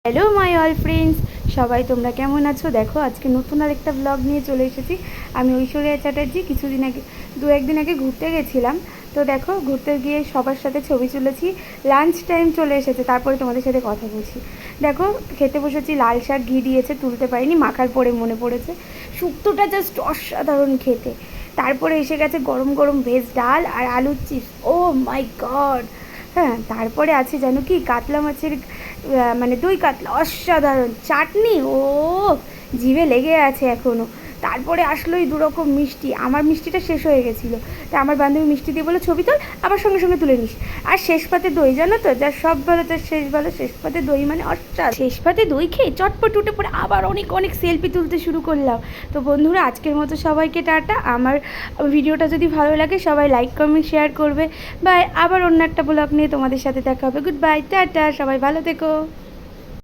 Hello my all friends, সবাই তোমরা কেমন আছো? দেখো আজকে নতুন আরেকটা ব্লগ নিয়ে চলে এসেছি। আমি ঐশ্বরিয়া চ্যাটার্জি। কিছুদিন আগে একদিন আগে ঘুরতে গেছিলাম। তো দেখো ঘুরতে গিয়ে সবার সাথে ছবি তুলেছি। লাঞ্চ টাইম চলে এসেছে, তারপরে তোমাদের সাথে কথা বলছি। দেখো খেতে বসেছি, লাল শাক ঘি দিয়েছে, তুলতে পারিনি, মাখার পরে মনে পড়েছে। শুক্তোটা জাস্ট অসাধারণ খেতে। তারপরে এসে গেছে গরম গরম ভেজ ডাল আর আলুর চিপস। ও মাই গড! হ্যাঁ, তারপরে আছে জানো কি, কাতলা মাছের মানে দই কাতলা, অসাধারণ চাটনি। ও জিভে লেগে আছে এখনও। তারপরে আসলো এই দুরকম মিষ্টি। আমার মিষ্টিটা শেষ হয়ে গেছিলো, তা আমার বান্ধবী মিষ্টি দিয়ে বলে ছবি তোল, আবার সঙ্গে সঙ্গে তুলে নিস। আর শেষ পাতে দই, জানো তো, যার সব ভালো তার শেষ ভালো। শেষ পাতে দই মানে শেষ পাতে দই খেয়ে চটপট উঠে পড়ে আবার অনেক অনেক সেলফি তুলতে শুরু করলাম। তো বন্ধুরা, আজকের মতো সবাইকে টাটা। আমার ভিডিওটা যদি ভালো লাগে সবাই লাইক কমেন্ট শেয়ার করবে। বাই, আবার অন্য একটা ব্লগ নিয়ে তোমাদের সাথে দেখা হবে। গুড বাই, টাটা, সবাই ভালো থেকো।